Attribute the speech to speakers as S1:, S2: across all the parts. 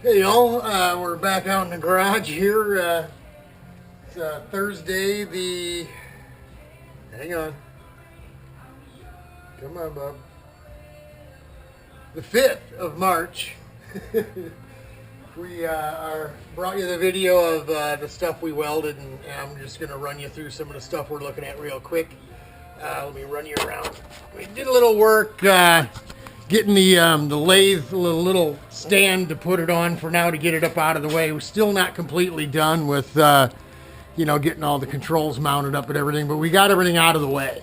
S1: Hey y'all, we're back out in the garage here. It's Thursday hang on, come on bub, the 5th of March. We brought you the video of the stuff we welded, and I'm just going to run you through some of the stuff we're looking at real quick. Let me run you around. We did a little work getting the lathe, little stand to put it on for now to get it up out of the way. We're still not completely done with getting all the controls mounted up and everything, but we got everything out of the way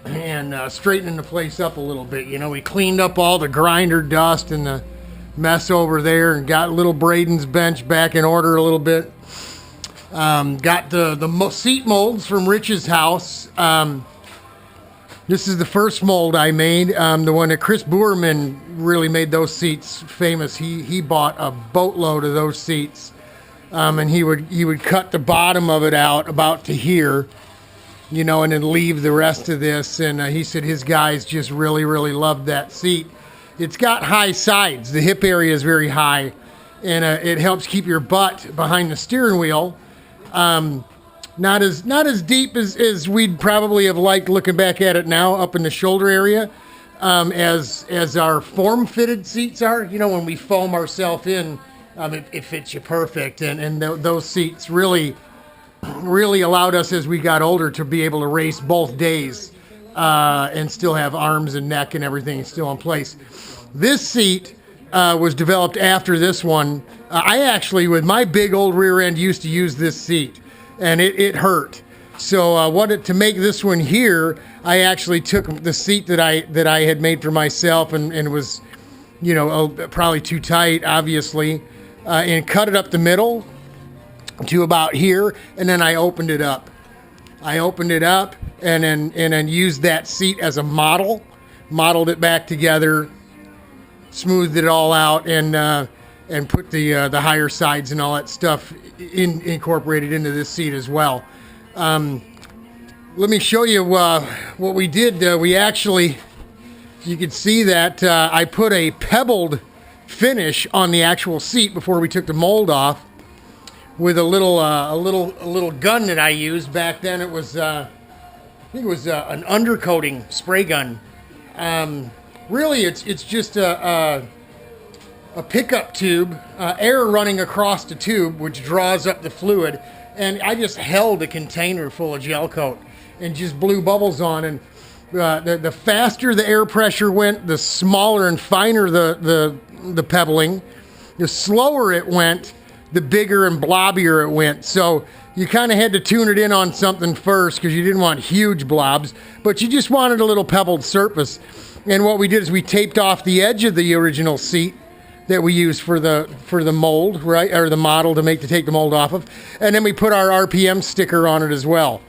S1: and straightening the place up a little bit. We cleaned up all the grinder dust and the mess over there and got little Braden's bench back in order a little bit. Got the seat molds from Rich's house. This is the first mold I made, the one that Chris Boerman really made those seats famous. He bought a boatload of those seats, and he would cut the bottom of it out about to here, and then leave the rest of this. And he said his guys just really, really loved that seat. It's got high sides. The hip area is very high, and it helps keep your butt behind the steering wheel. Not as deep as we'd probably have liked looking back at it now, up in the shoulder area, as our form-fitted seats are. When we foam ourselves in, it fits you perfect, and those seats really allowed us as we got older to be able to race both days and still have arms and neck and everything still in place. This seat was developed after this one. I actually, with my big old rear end, used to use this seat, and it hurt. So to make this one here, I actually took the seat that I had made for myself and it was, probably too tight, obviously, and cut it up the middle to about here, and then I opened it up. And then used that seat as a modeled it back together, smoothed it all out, and put the higher sides and all that stuff incorporated into this seat as well. Let me show you what we did. We actually, you can see that I put a pebbled finish on the actual seat before we took the mold off with a little gun that I used back then. It was I think it was an undercoating spray gun. Really, it's just a pickup tube, air running across the tube, which draws up the fluid. And I just held a container full of gel coat and just blew bubbles on. And the faster the air pressure went, the smaller and finer the pebbling. The slower it went, the bigger and blobbier it went. So you kind of had to tune it in on something first because you didn't want huge blobs, but you just wanted a little pebbled surface. And what we did is we taped off the edge of the original seat that we used for the mold, right, or the model to take the mold off of, and then we put our RPM sticker on it as well.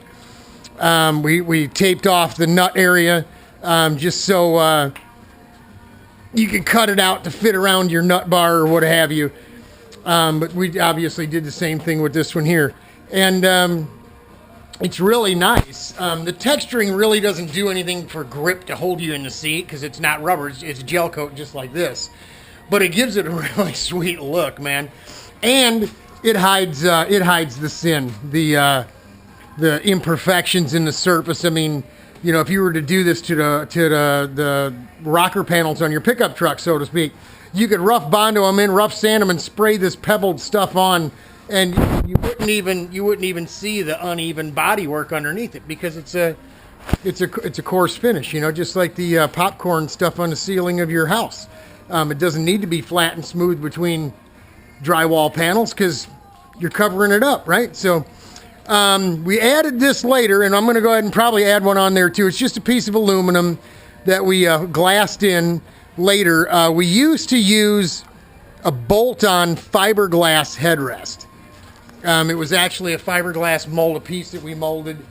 S1: We taped off the nut area just so you could cut it out to fit around your nut bar or what have you. But we obviously did the same thing with this one here, and it's really nice. The texturing really doesn't do anything for grip to hold you in the seat because it's not rubber; it's gel coat just like this. But it gives it a really sweet look, man, and it hides the sin, the imperfections in the surface. I mean, if you were to do this to the rocker panels on your pickup truck, so to speak, you could rough bondo them in, rough sand them, and spray this pebbled stuff on, and you wouldn't even see the uneven bodywork underneath it because it's a coarse finish, just like the popcorn stuff on the ceiling of your house. It doesn't need to be flat and smooth between drywall panels because you're covering it up, right? So we added this later, and I'm going to go ahead and probably add one on there too. It's just a piece of aluminum that we glassed in later. We used to use a bolt-on fiberglass headrest. It was actually a fiberglass molded piece that we molded,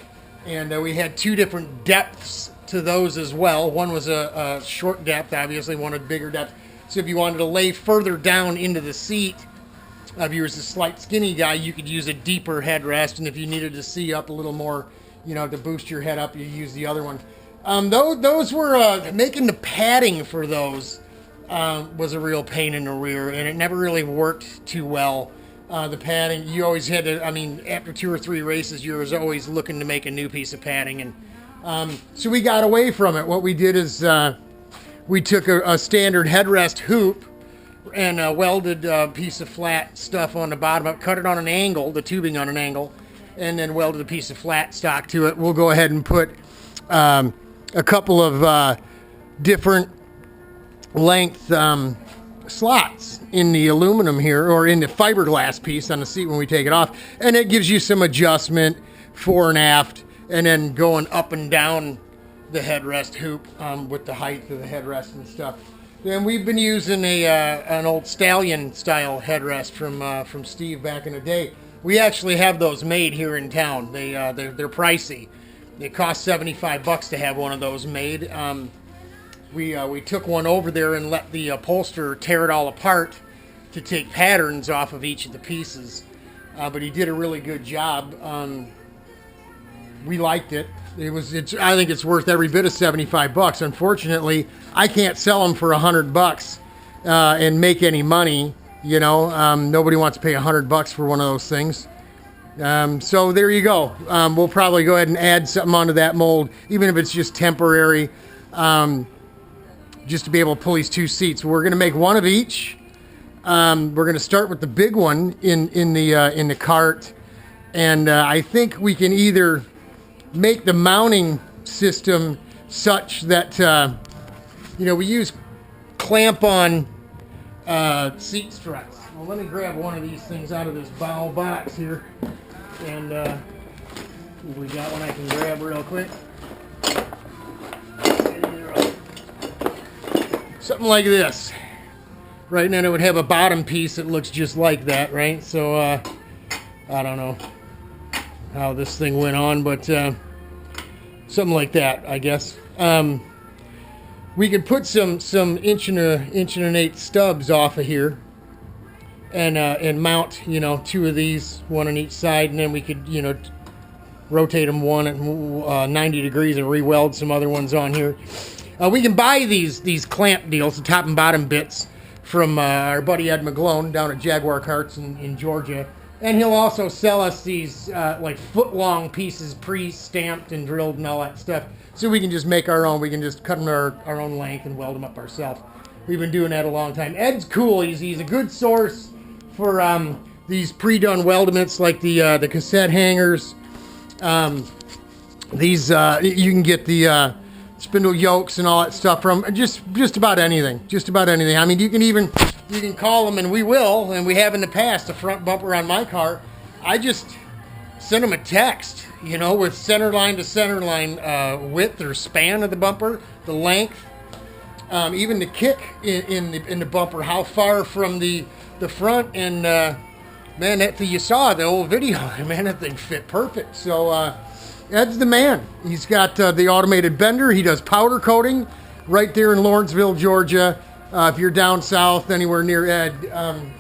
S1: and we had two different depths to those as well. One was a short depth, obviously, one a bigger depth. So if you wanted to lay further down into the seat, if you were a slight skinny guy, you could use a deeper headrest, and if you needed to see up a little more, to boost your head up, you use the other one. Those were making the padding for those was a real pain in the rear, and it never really worked too well. The padding, you always had to, I mean, after 2 or 3 races, you was always looking to make a new piece of padding. And so we got away from it. What we did is we took a standard headrest hoop and welded a piece of flat stuff on the bottom of it, cut it on an angle, the tubing on an angle, and then welded a piece of flat stock to it. We'll go ahead and put a couple of different length slots in the aluminum here, or in the fiberglass piece on the seat when we take it off, and it gives you some adjustment fore and aft, and then going up and down the headrest hoop with the height of the headrest and stuff. Then we've been using an old Stallion style headrest from Steve back in the day. We actually have those made here in town. They're pricey. They cost $75 to have one of those made. We took one over there and let the upholsterer tear it all apart to take patterns off of each of the pieces. But he did a really good job. We liked it. I think it's worth every bit of $75. Unfortunately, I can't sell them for $100 and make any money. You know, nobody wants to pay $100 for one of those things. So there you go. We'll probably go ahead and add something onto that mold, even if it's just temporary. Just to be able to pull these 2 seats. We're going to make one of each. We're going to start with the big one in the Kart, and I think we can either make the mounting system such that we use clamp-on seat struts. Well, let me grab one of these things out of this bow box here, and we got one I can grab real quick. Something like this, right? And then it would have a bottom piece that looks just like that, right? So I don't know how this thing went on, but something like that, I guess. We could put some inch and an eighth stubs off of here, and mount 2 of these, one on each side, and then we could rotate them one at 90 degrees and re-weld some other ones on here. We can buy these clamp deals, the top and bottom bits, from our buddy Ed McGlone down at Jaguar Karts in Georgia. And he'll also sell us these like foot-long pieces pre-stamped and drilled and all that stuff. So we can just make our own. We can just cut them our own length and weld them up ourselves. We've been doing that a long time. Ed's cool. He's a good source for these pre-done weldments like the cassette hangers. These you can get the spindle yokes and all that stuff from just about anything. I mean, you can call them, and we will, and we have in the past. The front bumper on my car, I just send them a text, with center line to center line width or span of the bumper, the length, even the kick in the bumper, how far from the front, and man, that you saw the old video, man, that thing fit perfect. So Ed's the man. He's got the automated bender. He does powder coating right there in Lawrenceville, Georgia. If you're down south, anywhere near Ed,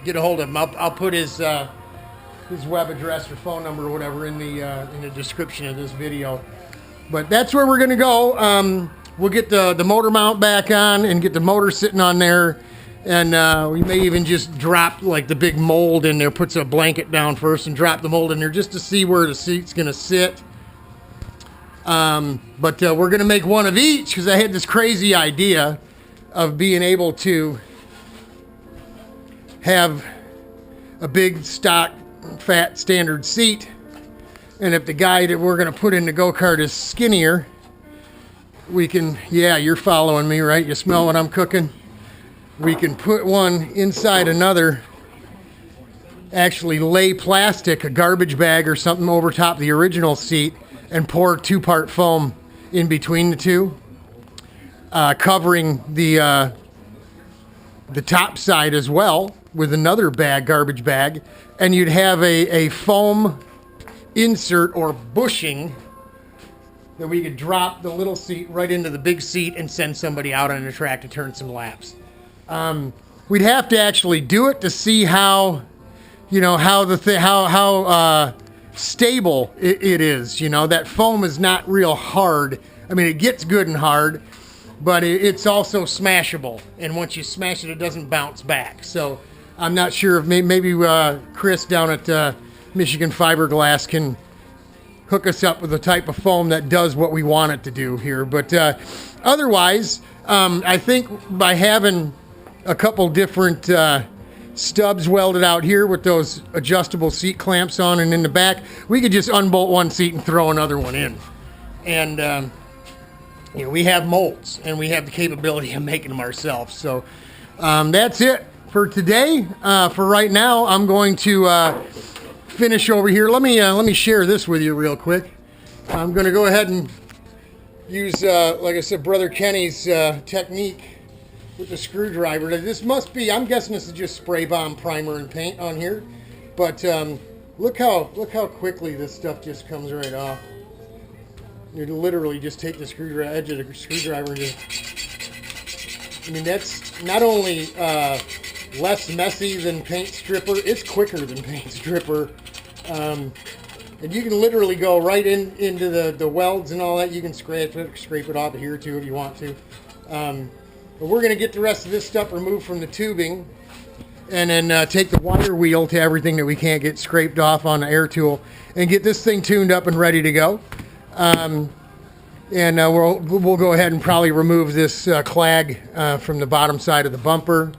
S1: get a hold of him. I'll put his web address or phone number or whatever in the description of this video. But that's where we're going to go. We'll get the motor mount back on and get the motor sitting on there. And we may even just drop like the big mold in there, puts a blanket down first and drop the mold in there just to see where the seat's going to sit. But we're going to make one of each because I had this crazy idea of being able to have a big stock fat standard seat, and if the guy that we're going to put in the go-kart is skinnier, we can, yeah, you're following me, right? You smell what I'm cooking? We can put one inside another, actually lay plastic, a garbage bag or something over top the original seat, and pour 2-part foam in between the two, covering the top side as well with another garbage bag, and you'd have a foam insert or bushing that we could drop the little seat right into the big seat and send somebody out on a track to turn some laps. We'd have to actually do it to see how, how stable it is. That foam is not real hard. I mean, it gets good and hard, but it's also smashable. And once you smash it, it doesn't bounce back. So I'm not sure if maybe Chris down at Michigan Fiberglass can hook us up with a type of foam that does what we want it to do here. But otherwise, I think by having a couple different stubs welded out here with those adjustable seat clamps on and in the back, we could just unbolt one seat and throw another one in. And you know, we have molds and we have the capability of making them ourselves. So that's it for today. For right now, I'm going to finish over here. Let me share this with you real quick. I'm going to go ahead and use, like I said, Brother Kenny's technique with the screwdriver. This must be, I'm guessing this is just spray bomb primer and paint on here. But look how quickly this stuff just comes right off. You literally just take the screwdriver, edge of the screwdriver and just, I mean, that's not only less messy than paint stripper, it's quicker than paint stripper. And you can literally go right into the welds and all that. You can scrape it off of here too if you want to. But we're going to get the rest of this stuff removed from the tubing and then take the wire wheel to everything that we can't get scraped off on the air tool and get this thing tuned up and ready to go. And we'll go ahead and probably remove this clag from the bottom side of the bumper.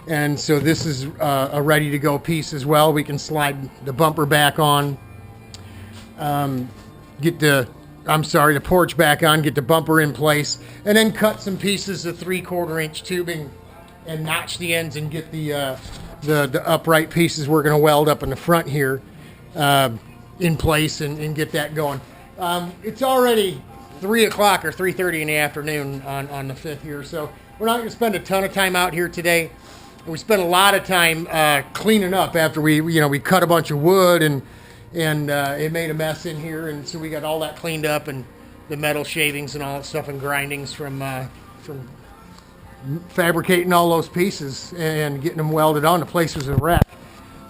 S1: And so this is a ready to go piece as well. We can slide the bumper back on, get the porch back on, get the bumper in place, and then cut some pieces of 3/4 inch tubing and notch the ends and get the upright pieces we're going to weld up in the front here in place and get that going. It's already 3 o'clock or 3:30 in the afternoon on the 5th here, so we're not going to spend a ton of time out here today. We spent a lot of time cleaning up after we cut a bunch of wood and it made a mess in here, and so we got all that cleaned up and the metal shavings and all that stuff and grindings from fabricating all those pieces and getting them welded on. The place was a wreck.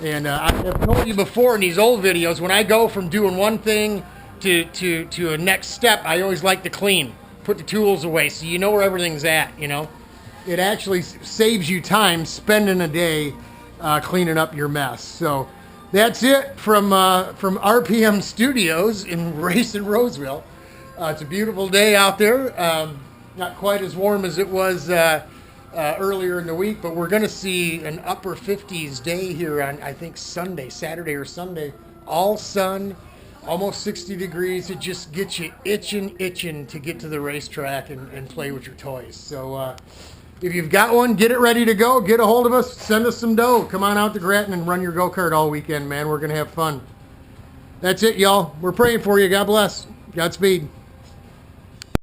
S1: And I've told you before in these old videos, when I go from doing one thing to a next step, I always like to clean, put the tools away so you know where everything's at, you know. It actually saves you time spending a day cleaning up your mess. So that's it from RPM Studios in Racine, Roseville. It's a beautiful day out there. Not quite as warm as it was earlier in the week, but we're going to see an upper 50s day here on, I think, Saturday or Sunday. All sun, almost 60 degrees. It just gets you itching to get to the racetrack and play with your toys. So if you've got one, get it ready to go. Get a hold of us. Send us some dough. Come on out to Grattan and run your go-kart all weekend, man. We're going to have fun. That's it, y'all. We're praying for you. God bless. Godspeed.